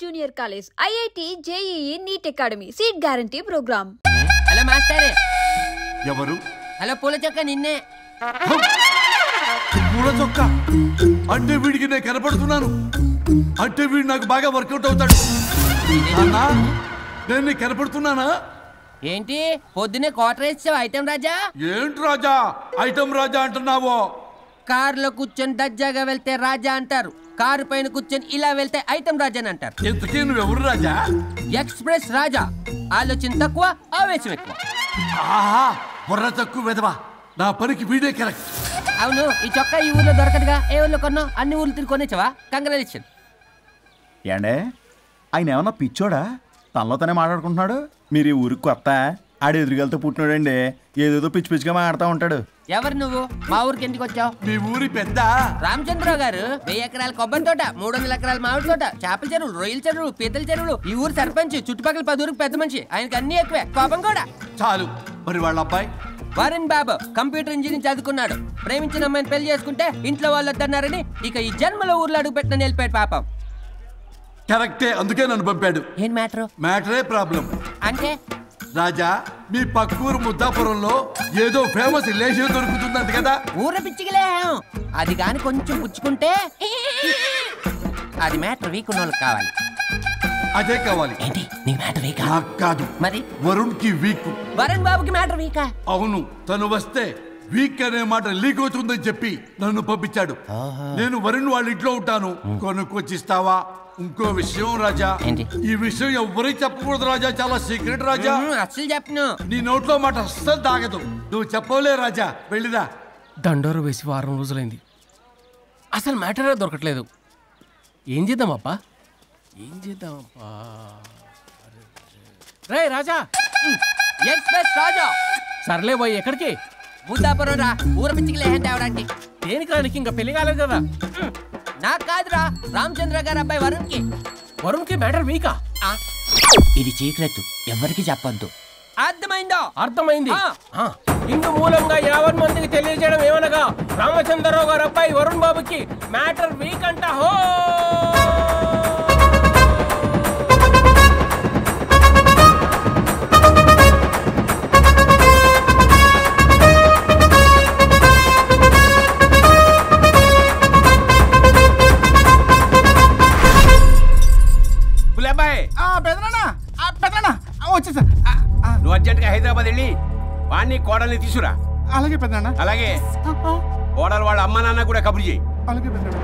Junior college, IIT, JEE, NEET academy, seat guarantee programme. Hello master. ఎవరు? Hello పూల చొక్క నిన్నే. పూల చొక్క అంటే వీడికి నేను కనపడుతున్నాను, అంటే వీడు నాకు బాగా వర్కౌట్ అవుతాడు. నేను నీకు కనపడుతున్నానా? ఏంటి పొద్దునే క్వార్టర్ ఇచ్చావు ఐటమ్ రాజా? ఏంటి రాజా ఐటమ్ రాజా అంటున్నావో? కారులో కూర్చొని దర్జాగా వెళ్తే రాజా అంటారు, కారు పైన కూర్చొని ఇలా వెళ్తే ఐటమ్ రాజా అని అంటారు. ఇంతకీ నువ్వెవరు రాజా? ఎక్స్ప్రెస్ రాజా. ఆలోచన తక్కువ, ఆవేశం ఎక్కువ. ఆహా, బుర్ర తక్కువ వెదవా. నా పనికి వీడే కరెక్ట్. అవును, ఈ చొక్కా ఈ ఊర్లో దొరకదుగా, ఏ ఊర్లో కొన్నావు? అన్ని ఊర్లు తిరిగి కొనేచ్చావా? కంగ్రాచులేషన్. ఏండే ఆయన ఏమన్నా పిచ్చోడా? తనలో తనే మాట్లాడుకుంటున్నాడు. మీరు ఈ ఊరికి కొత్త, ఆడు ఎదురుగలతో పుట్టినాడండి, ఏదేదో పిచ్చి పిచ్చిగా మాట్లాడుతూ ఉంటాడు. ఎవరు నువ్వు? మా ఊరికి ఎందుకు వచ్చావు? మీ ఊరి పెద్ద రామచంద్రరావు గారు 1000 ఎకరాల కొబ్బరి తోట, 300 ఎకరాల మామిడి తోట, చేపల చెరువులు, రొయ్యల చెరువులు, పీతల చెరువులు, ఈ ఊరు సర్పంచ్, చుట్టుపక్కల 10 ఊరికి పెద్ద మనిషి. ఆయనకి అన్ని ఎక్కువే, కోపం కూడా. చాలు. మరి వాళ్ళ అబ్బాయి వరుణ్ బాబు కంప్యూటర్ ఇంజనీరింగ్ చదువుకున్నాడు. ప్రేమించిన అమ్మాయిని పెళ్లి చేసుకుంటే ఇంట్లో వాళ్ళు వద్దన్నారని ఇక ఈ జన్మలో ఊర్లో అడుగు పెట్టిన నిలిపాడు పాపం. కరెక్టే, అందుకే నన్ను పంపాడు. ఏం మ్యాటర్? మ్యాటరే ప్రాబ్లం. అంటే రాజా, మీ పక్కూరు ముద్దాపురంలో ఏదో ఫేమస్ రిలేషన్ దొరుకుతుందంట కదా? ఊర పిచ్చికిలే, అది కాని కొంచెం పుచ్చుకుంటే అది మ్యాటర్ వీక్ ఉన్న వాళ్ళకి కావాలి. అదే కావాలి. ఏంటి నీ మ్యాటర్ వీకా? నాకు కాదు, మరి వరుణ్ కి వీక్. వరుణ్ బాబుకి మ్యాటర్ వీకా? అవును, తను వస్తే వీక్ అనే మాట లీక్ అవుతుందని చెప్పి నన్ను పంపించాడు. నేను వరుణ్ వాళ్ళ ఇంట్లో ఉంటాను, కొనుక్కొచ్చిస్తావా? ఇంకో విషయం రాజా, ఈ విషయం ఎవరికి చెప్పకూడదు రాజా, చాలా సీక్రెట్ రాజా. అస్సలు చెప్పను. నీ నోట్లో మాట అస్సలు తాగదు. నువ్వు చెప్పవలే రాజా, వెళ్ళిరా. దండోరు వేసి వారం రోజులైంది, అసలు మ్యాటరే దొరకట్లేదు. ఏం చేద్దామప్పా? రే రాజా. ఎక్స్ప్రెస్ రాజా. సర్లే పోయి ఎక్కడికి? ముద్దాపురం రా, ఊర పిచ్చికిలే తేవడానికి. దేనికి రానికి? ఇంకా పెళ్లి కాలేదు కదా. నాకు కాదురా, రామచంద్ర గారు అబ్బాయి వరుణ్ కి. వరుణ్ కి మ్యాటర్ వీకా? ఇది సీక్రెట్, ఎవరికి చెప్పొద్దు. అర్థమైందో? అర్థమైంది. ఇందు మూలంగా 50 మందికి తెలియజేయడం ఏమనగా, రామచంద్రరావు గారు అబ్బాయి వరుణ్ బాబుకి మ్యాటర్ వీక్ అంట. హో వచ్చేసా. నువ్వు అర్జెంట్ గా హైదరాబాద్ వెళ్ళి వాణ్ణి కోడల్ని తీసుకురా. అలాగే పెద్దనా. అలాగే కోడలు వాళ్ళ అమ్మ నాన్న కూడా కబురు చేయి. అలాగే పెద్దనా.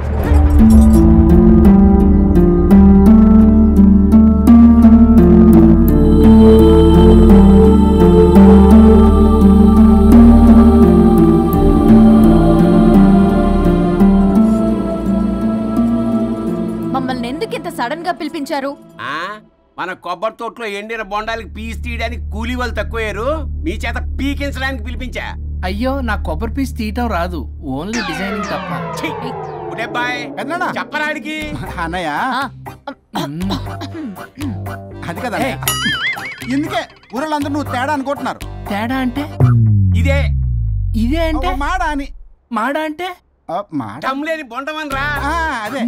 మమ్మల్ని ఎందుకు ఇంత సడన్ గా పిలిపించారు? మన కొబ్బరి తోటలో ఎండిన బొండాలకి పీస్ తీయడానికి కూలీ వాళ్ళు తక్కువయ్యారు, మీ చేత పీకించడానికి పిలిపించా. అయ్యో, నా కొబ్బరి పీస్ తీయటం రాదు, ఓన్లీ డిజైనింగ్ తప్ప. చెప్పరాడికి అన్నయ్య అది కదా, ఎందుకే ఊరలందరూ నువ్వు తేడా అనుకుంటున్నారు. తేడా అంటే ఇదే ఇదే అంటే మాడా అని. మాడా అంటే టమ్లేని బొండమని రా. అదే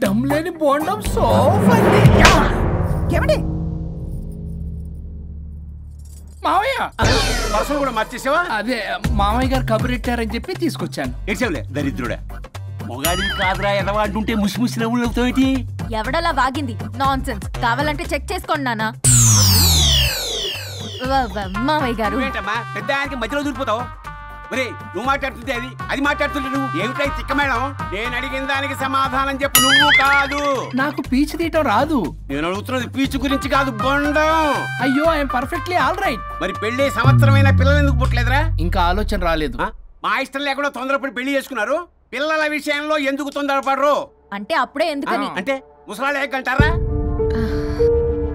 దమ్లేని బోండం. మావయ్య పర్సలు కూడా మర్చేసావా? అదే మామయ్య గారు కబురెట్టారని చెప్పి తీసుకొచ్చాను. ఇచ్చావులే దరిద్రుడా. మొగాడివి కాదురా, ఎదవా అంటుంటే ముసి ముసి నవ్వులు అవుతావేంటి? ఎవడలా వాగింది? నాన్సెన్స్. కావాలంటే చెక్ చేసుకోండి నాన్న. మామయ్య గారు ఏంటమ్మా పెద్ద ఆయనకి మధ్యలో దూరిపోతావు? ఒరే, నువ్వు మాట్లాడుతుంటే అది మాట్లాడుతుంటే నువ్వు ఏమిటై తిక్క మేడం? నేను అడిగిన దానికి సమాధానం చెప్పు. నువ్వు కాదు. నాకు పీచు తీయటం రాదు. నేను అడుగుతున్నది పీచు గురించి కాదు, బొండం. అయ్యో, ఐఎమ్ పర్ఫెక్ట్లీ ఆల్ రైట్. మరి పెళ్లి సంవత్సరమైన పిల్లలు ఎందుకు పుట్టలేదురా? ఇంకా ఆలోచన రాలేదు. మా ఇష్టం లేకుండా తొందరపడి పెళ్లి చేసుకున్నారు. పిల్లల విషయంలో ఎందుకు తొందరపడరు? అంటే అప్పుడే ఎందుకని? అంటే ముసలాళ్ళు ఏకంటారా?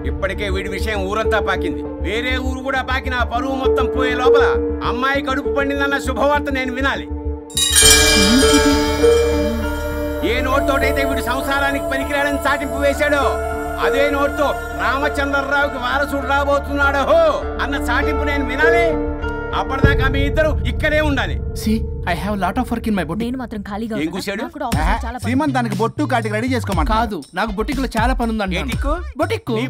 ఇప్పటికే వీడి విషయం ఊరంతా పాకింది, వేరే ఊరు కూడా పాకిన పరువు మొత్తం పోయే లోపల అమ్మాయి కడుపు పండిందన్న శుభవార్త నేను వినాలి. ఏ నోట్తోటైతే వీడు సంసారానికి పనికిరాడని చాటింపు వేశాడో, అదే నోట్తో రామచంద్రరావుకి వారసుడు రాబోతున్నాడో అన్న చాటింపు నేను వినాలి. అప్పటిదాకా మీ ఇద్దరు ఇక్కడే ఉండాలి. I have lot of work in my boutique. నేను మాత్రం ఖాళీగా ఏం ఉన్నానా? కూశాడు? నాకు కూడా ఆఫీస్లో చాలా పని. సీమంత్ దానికి బొట్టు కాటికి రెడీ చేసుకోమంట. కాదు, నాకు బొటిక్ లో చాలా పని ఉందండి. ఏటిక్కు? బొటిక్ నీ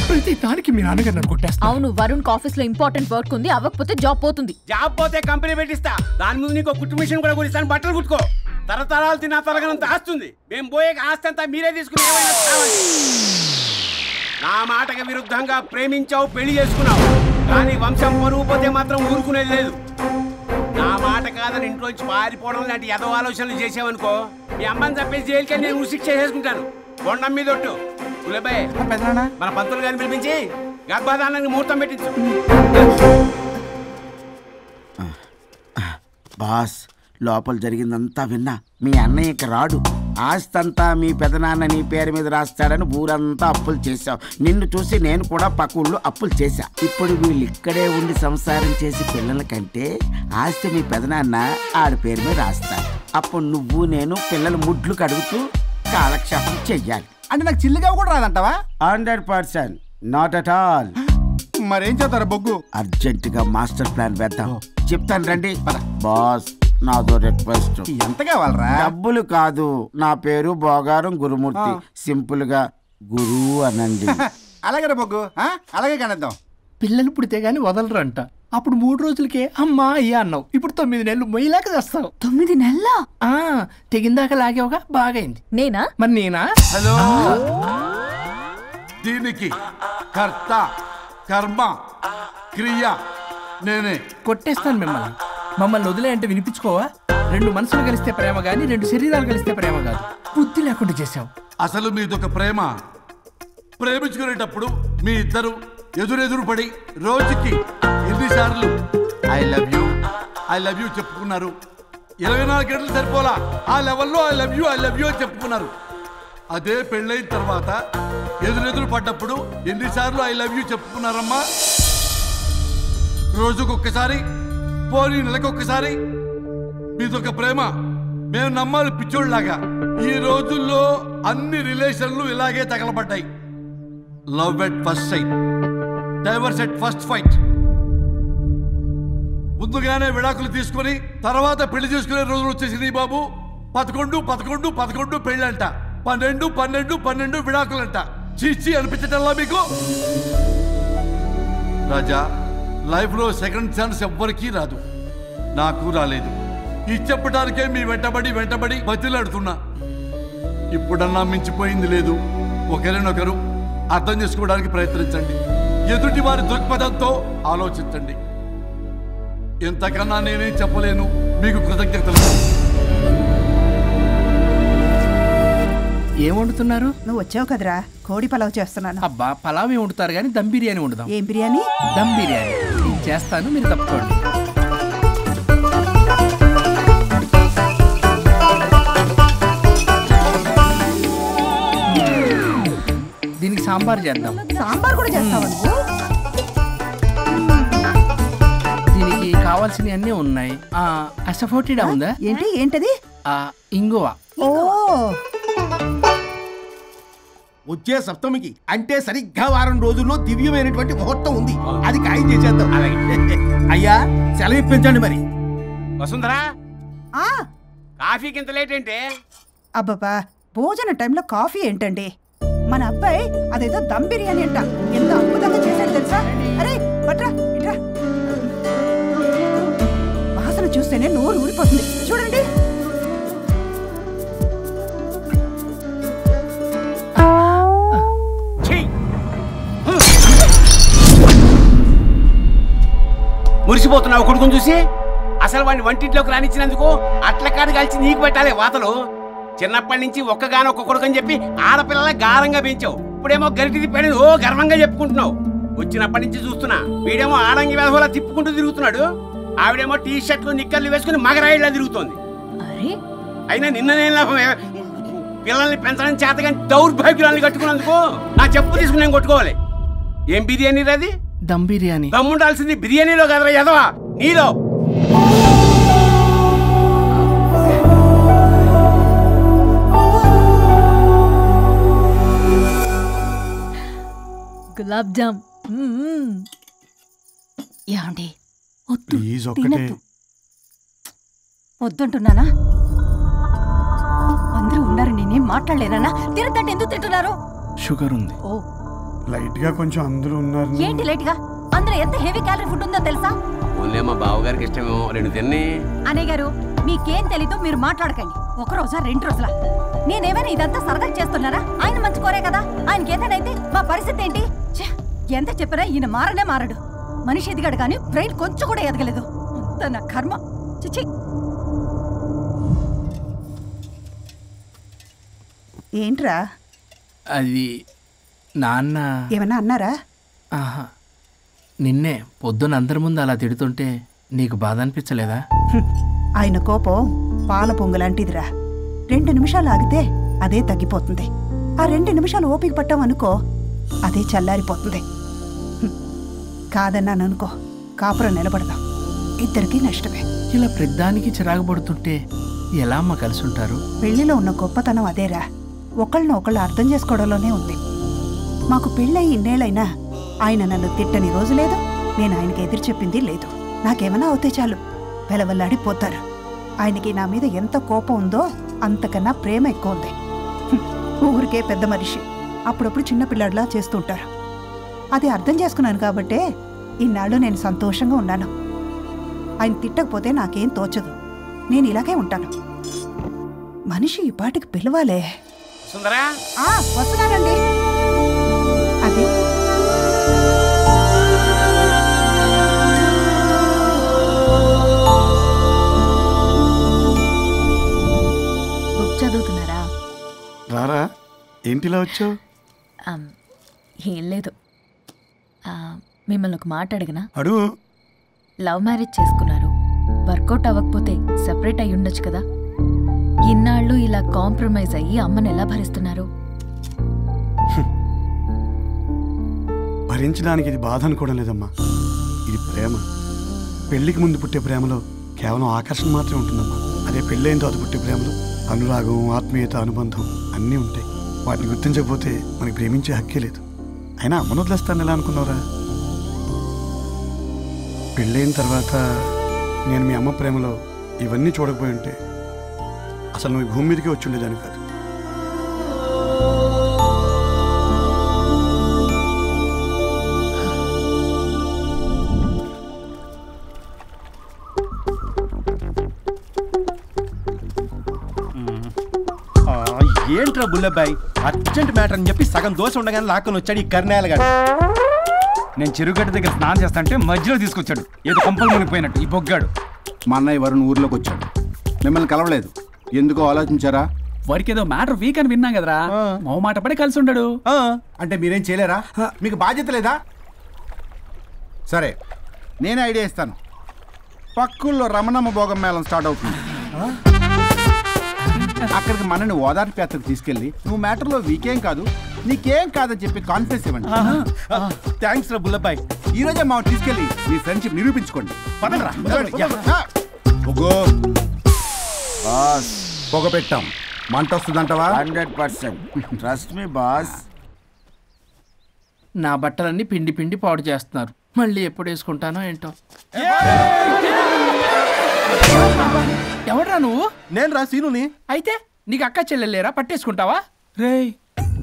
ప్రతి దానికి మీ నాన్నగారు నన్ను కొట్టేస్తా. అవును, వరుణ్ ఆఫీస్ లో ఇంపార్టెంట్ వర్క్ ఉంది, అవ్వకపోతే జాబ్ పోతుంది. జాబ్ పోతే కంపెనీ పెట్టిస్తా. దాని ముందు నీకు కుట్టు మిషన్ కూడా కొనిస్తాను. బట్టలు కుట్టుకో. తరతరాలు తిన్నా తరగనంత ఆస్తుంది. మేము పోయే ఆస్తి అంతా మీరే తీసుకుని ఏమైనా కావాలి. నా మాటకి విరుద్ధంగా ప్రేమించావు, పెళ్లి చేసుకున్నావు, కానీ వంశం పరువు పోతే మాత్రం ఊరుకునేది లేదు. నా మాట కాదని ఇంట్లోంచి పారిపోవడం లాంటి ఎదో ఆలోచనలు చేసావనుకో, మీ అమ్మని చంపేసి జైలుకి నేను ఉసిక్ చేసుకుంటాను. బొండం మీద ఒట్టు. కులబాయ్, మన పంతులు గారిని పిలిపించి గర్భధానానికి ముహూర్తం పెట్టించు. బాస్, లోపల జరిగిందంతా విన్నా. మీ అన్నయ్యకి రాడు, ఆస్తంతా మీ పెదనాన్న నీ పేరు మీద రాస్తాడని ఊరంతా అప్పులు చేశావు. నిన్ను చూసి నేను కూడా పక్క ఊళ్ళో అప్పులు చేశా. ఇప్పుడు వీళ్ళు ఇక్కడే ఉండి సంసారం చేసి పిల్లల కంటే ఆస్తి మీ పెదనాన్న ఆడి పేరు మీద రాస్తాడు. అప్పుడు నువ్వు నేను పిల్లల ముడ్లు కడుగుతూ కాలక్షేపం చెయ్యాలి. అంటే నాకు చిల్లిగా కూడా రాదంటావా? 100%, నాట్ అట్ ఆల్. మరేం చేస్తారా బొగ్గు? అర్జెంటుగా మాస్టర్ ప్లాన్ వేద్దాం. చెప్తాను రండి. బాస్, నాదో రిక్వెస్ట్. ఎంత కావాలరా? డబ్బులు కాదు, నా పేరు బోగారం గురుమూర్తి. సింపుల్ గా గురు అనండి. అలాగే బొగ్గు, అలాగే కనేద్దాం. పిల్లలు పుడితే గానీ వదలరు అంట. అప్పుడు 3 రోజులకే అమ్మా అయ్యా అన్నావు. ఇప్పుడు 9 నెలలు మొయ్యలాగా చేస్తావు. 9 నెలల తెగిందాక లాగేవగా, బాగైంది. నేనా? మరి నేనా? హలో, దీనికి కర్త కర్మ క్రియ నేనే. కొట్టేస్తాను మిమ్మల్ని. మమ్మల్ని వదిలే అంటే వినిపించుకోవా? 2 మనసులు కలిస్తే ప్రేమ గానీ 2 శరీరాలు కలిస్తే ప్రేమ కాదు. బుద్ధి లేకుండా చేసావు. అసలు మీదొక ప్రేమ. ప్రేమించుకునేటప్పుడు మీ ఇద్దరు ఎదురెదురు పడి రోజుకి ఎన్నిసార్లు ఐ లవ్ యూ చెప్పుకున్నారు? 24 గంటలు సరిపోలా. ఆ లెవెల్లో ఐ లవ్ యూ అని చెప్పుకున్నారు. అదే పెళ్ళైన తర్వాత ఎదురెదురు పడ్డప్పుడు ఎన్నిసార్లు ఐ లవ్ యూ చెప్పుకున్నారమ్మా? రోజుకొక్కసారి, పోనీ నెలకొక్కసారి. మీదొక ప్రేమ. మేము నమ్మాలి పిచ్చోళ్ళలాగా. ఈ రోజుల్లో అన్ని రిలేషన్లు ఇలాగే తగలబడ్డాయి. Love at first sight, divorce at first fight. ముందుగానే విడాకులు తీసుకొని తర్వాత పెళ్లి చేసుకునే రోజులు వచ్చేసింది బాబు. 11 పెళ్ళంట, 12 విడాకులంట. చీచి అనిపించటల్లా మీకు? రాజా, లైఫ్ లో సెకండ్ ఛాన్స్ ఎవ్వరికీ రాదు. నాకు రాలేదు. ఈ చెప్పడానికే మీ వెంటబడి బతిలాడుతున్నా. ఇప్పుడన్నా మించిపోయింది లేదు. ఒకరినొకరు అర్థం చేసుకోవడానికి ప్రయత్నించండి. ఎదుటి వారి దృక్పథంతో ఆలోచించండి. ఎంతకన్నా నేనేం చెప్పలేను. మీకు కృతజ్ఞతలు. ఏం వండుతున్నారు? నువ్వు వచ్చావు కదరా, కోడి పలావ్ చేస్తున్నాను. అబ్బా, పలావ్ ఏం వండుతారు కానీ దమ్ బిర్యానీ వండుదాం. ఏం బిర్యానీ? దమ్ బిర్యానీ. నేను చేస్తాను, మీరు తప్పుకోండి. దీనికి సాంబార్ చేద్దాం. సాంబార్ కూడా చేస్తావా నువ్వు? దీనికి కావాల్సినవి అన్నీ ఉన్నాయి. అసఫోటిడా ఉందా? ఏంటది? ఇంగువ. ఓ, వచ్చే సప్తమికి అంటే సరిగ్గా వారం రోజుల్లో దివ్యమైనటువంటి ముహూర్తం ఉంది. అది ఖాయం చేసేద్దాం. అయ్యా, సెలవు ఇప్పించండి మరి. వసుంధరా, కాఫీకి ఇంత లేట్ ఏంటి? అబ్బబ్బా, భోజన టైంలో కాఫీ ఏంటండి? మన అబ్బాయి అదేదో దమ్ బిర్యానీ అంట, ఎంత అద్భుతంగా చేశాడు తెలుసా? అరే పట్రా, ఇట్రా. వాసన చూస్తేనే నోరు ఊరిపోతుంది. చూడండి. మురిసిపోతున్నావు కొడుకుని చూసి? అసలు వాడిని వంటింట్లోకి రానిచ్చినందుకు అట్ల కాడు కలిసి నీకు పెట్టాలి వాతలు. చిన్నప్పటి నుంచి ఒక్కగానొక్క కొడుకు అని చెప్పి ఆడపిల్లల గారంగా పెంచావు. ఇప్పుడేమో గరిటి తిప్పాడు, ఓ గర్వంగా చెప్పుకుంటున్నావు. వచ్చినప్పటి నుంచి చూస్తున్నా, వీడేమో ఆడంగి వేధవలా తిప్పుకుంటూ తిరుగుతున్నాడు. ఆవిడేమో టీ షర్ట్లు నిక్కర్లు వేసుకుని మగరాయిలా తిరుగుతోంది. అయినా నిన్ననే లాభం? పిల్లల్ని పెంచడం చేతగాని దౌర్భాగ్యాన్ని కట్టుకున్నందుకు నా చెప్పు తీసుకుని నేను కొట్టుకోవాలి. ఏం బిర్యానీ రాది? దమ్ బిర్యానీ. దమ్ముండాల్సింది బిర్యానీలో కదరా ఎదవా, నీలో. గులాబ్ జామ్. యాండి ప్లీజ్ ఒక్కటే. వద్దుంటున్నానా? అందరూ ఉన్నారు, నేనేం మాట్లాడలేనా? తినదంటే ఎందుకు తింటున్నారు? షుగర్ ఉంది. ఓ లైట్ గా కొంచెం అందరూ ఉన్నారు. ఏంటి లైట్ గా? అందులో ఎంత హెవీ క్యాలరీ ఫుడ్ ఉందో తెలుసా? ఓన్లీ మా బావగారికి ఇష్టమేమో 2 తిన్ని. అనే గారు, మీకేం తెలీదు, మీరు మాట్లాడకండి. 1 రోజా 2 రోజులా? నేనేమైనా ఇదంతా సరదా చేస్తున్నారా? ఆయన మంచి కోరే కదా. ఆయనకి ఏదైనా మా పరిస్థితి ఏంటి? ఎంత చెప్పినా ఈయన మారనే మారడు. మనిషి ఎదిగాడు కానీ బ్రెయిన్ కొంచెం కూడా ఎదగలేదు. అంత నా కర్మ. చిచి. ఏంట్రా? అది నాన్న ఏమన్నా అన్నారా? ఆహా, నిన్నే పొద్దున అందరి ముందు అలా తిడుతుంటే నీకు బాధ అనిపించలేదా? ఆయన కోపం పాల పొంగులాంటిదిరా. 2 నిమిషాలు ఆగితే అదే తగ్గిపోతుంది. ఆ 2 నిమిషాలు ఓపిక పట్టాం అనుకో, అదే చల్లారిపోతుంది. కాదన్నాననుకో, కాపురం నిలబడదాం. ఇద్దరికీ నష్టమే. ఇలా ప్రతిదానికి చిరాకు పడుతుంటే ఎలా అమ్మ కలిసి ఉంటారు? పెళ్లిలో ఉన్న గొప్పతనం అదేరా. ఒకళ్ళని ఒకళ్ళు అర్థం చేసుకోవడంలోనే ఉంది. మాకు పెళ్ళయి ఇన్నేళ్ళైనా ఆయన నన్ను తిట్టని రోజు లేదు, నేను ఆయనకి ఎదురు చెప్పింది లేదు. నాకేమైనా అవుతే చాలు వెలవల్లాడిపోతారు. ఆయనకి నా మీద ఎంత కోపం ఉందో అంతకన్నా ప్రేమ ఎక్కువ ఉంది. ఊరికే పెద్ద మనిషి, అప్పుడప్పుడు చిన్నపిల్లాడిలా చేస్తుంటారు. అది అర్థం చేసుకున్నాను కాబట్టే ఇన్నాళ్ళు నేను సంతోషంగా ఉన్నాను. ఆయన తిట్టకపోతే నాకేం తోచదు. నేను ఇలాగే ఉంటాను. మనిషి ఈ పాటికి పిలవాలే. సుందరా, వస్తున్నానండి. అది బుక్ చదువుతున్నారా? రారా, ఏంటిలా వచ్చావు? ఏం లేదు, మిమ్మల్ని ఒక మాట అడిగినా? అడుగు. లవ్ మ్యారేజ్ చేసుకున్నారు, వర్కౌట్ అవ్వకపోతే సెపరేట్ అయ్యి ఉండొచ్చు కదా. ఇన్నాళ్ళు ఇలా కాంప్రమైజ్ అయ్యి అమ్మని ఎలా భరిస్తున్నారు? భరించడానికి ఇది బాధ అనుకోవడం లేదమ్మా, ఇది ప్రేమ. పెళ్లికి ముందు పుట్టే ప్రేమలో కేవలం ఆకర్షణ మాత్రమే ఉంటుందమ్మా. అదే పెళ్ళైన తర్వాత పుట్టే ప్రేమలో అనురాగం, ఆత్మీయత, అనుబంధం అన్నీ ఉంటాయి. వాటిని గుర్తించకపోతే మనకి ప్రేమించే హక్కే లేదు. అయినా అమ్మను వదిలేస్తాను ఎలా అనుకున్నావురా? పెళ్ళైన తర్వాత నేను మీ అమ్మ ప్రేమలో ఇవన్నీ చూడకపోయి ఉంటే అసలు నువ్వు భూమి మీదకే వచ్చి ఉండేదాన్ని కాదు. ఏంట్రా బుల్లబ్బాయ్, అర్జెంట్ మ్యాటర్ అని చెప్పి సగం దోశ ఉండగానే లాక్కొని వచ్చాడు ఈ కర్ణాల గారు. నేను చెరుగడ్డ దగ్గర స్నానం చేస్తాంటే మధ్యలో తీసుకొచ్చాడు, ఏదో కంపలు మునిగిపోయినట్టు ఈ బొగ్గాడు. మా అన్నయ్య వరుణ్ ఊర్లోకి వచ్చాడు, మిమ్మల్ని కలవలేదు. ఎందుకో ఆలోచించారా? వారికి ఏదో మ్యాటర్ వీక్ అని విన్నాం కదరా, మో మాట పడి కలిసి ఉండడు. అంటే మీరేం చేయలేరా? మీకు బాధ్యత లేదా? సరే, నేనే ఐడియా ఇస్తాను. పక్కుల్లో రమణమ్మ భోగం మేళం స్టార్ట్ అవుతుంది. అక్కడికి మనని ఓదార్పు యాత్రకు తీసుకెళ్ళి నువ్వు మ్యాటర్లో వీకేం కాదు, నీకేం కాదని చెప్పి కాన్ఫిడెన్స్ ఇవ్వండి. థ్యాంక్స్ రా బుల్లబ్బాయ్. ఈ రోజే మా తీసుకెళ్ళి మీ ఫ్రెండ్షిప్ నిరూపించుకోండి. పొగ పెట్టాం, మంట వస్తుందంటవా? 100%. Trust me boss. నా బట్టలన్నీ పిండి పిండి పాడు చేస్తున్నారు. మళ్ళీ ఎప్పుడు వేసుకుంటానో ఏంటో. ఎవడ్రా నువ్వు? నేను రా సీనుని. అయితే నీకు అక్క చెల్లెలేరా, పట్టేసుకుంటావా? రేయ్,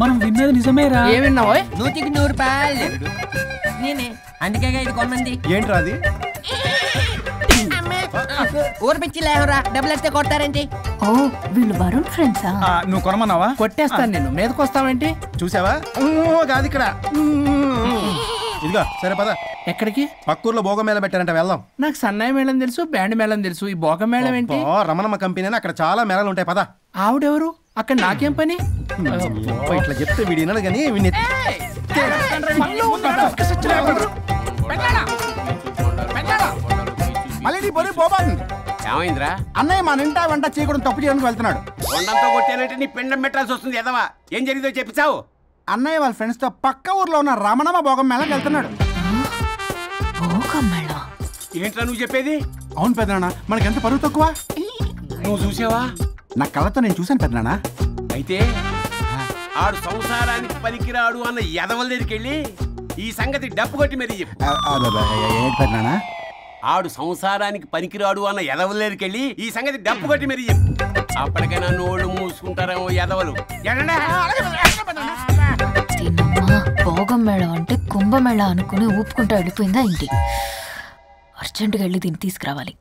మనం విన్నది నిజమేరా? ఏ విన్నావో? 100కి 100 రూపాయలు నేనే, అందుకే ఇది కొమ్మంది. ఏంట్రా అది? ఊరు పిచ్చి లేవరా, డబ్బులు వస్తే కొడతారేంటి? ఓ, వీళ్ళు వరుణ్ ఫ్రెండ్సా? నువ్వు కొనమన్నావా? కొట్టేస్తాను నేను. మీదకొస్తావేంటి? చూసావా? కాదు ఇక్కడ. ఇదిగో సరే పద. ఎక్కడికి? పక్కూర్లో భోగం మేళ పెట్టారంట, వెళ్దాం. నాకు సన్నాయి మేళం తెలుసు, బ్యాండ్ మేళం తెలుసు, ఈ భోగం మేళం ఏంటి? రమణమ్మ కంపెనీ అని అక్కడ చాలా మేళాలు ఉంటాయి, పద. ఆవిడెవరు? అక్కడ నాకేం పని? ఇట్లా చెప్తే వీడి వినడు కానీ వీడిని మళ్ళీ నీ పొరి పోబాతుంది. ఏమైందిరా? అన్నయ్య మన ఇంటా వెంట చేయకూడదు, తప్పు చేయడానికి వెళ్తున్నాడు. కొండంతో కొట్టానంటే నీ పిండం పెట్టాల్సి వస్తుంది. ఎదవా, ఏం జరిగిందో చెప్పిచావు? అన్నయ్య వాళ్ళ ఫ్రెండ్స్ తో పక్క ఊర్లో ఉన్న రమణమ్మ భోగం మేళకి వెళ్తున్నాడు. ఏంట్రా నువ్వు చెప్పేది? అవును పెద్దనాన్న, మనకి ఎంత పరువు తక్కువ. నువ్వు చూసావా? నా కళ్ళతో నేను చూశాను పెద్దనాన్న. అయితే ఆడు సంసారానికి పనికిరాడు అన్న ఎదవల దగ్గరికి వెళ్ళి ఈ సంగతి డప్పు కొట్టి మరీ చెప్పు. ఏంటి పెద్దనాన్న? ఆడు సంసారానికి పనికిరాడు అన్న ఎదవలేరికెళ్ళి ఈ సంగతి డప్పు కొట్టి మరి చెప్పు. అప్పటికైనా నోళ్ళు మూసుకుంటారేమో ఎదవలు. భోగం మేళ అంటే కుంభమేళ అనుకుని ఊపుకుంటూ వెళ్ళిపోయిందా ఏంటి? అర్జెంటుగా వెళ్ళి దీన్ని తీసుకురావాలి.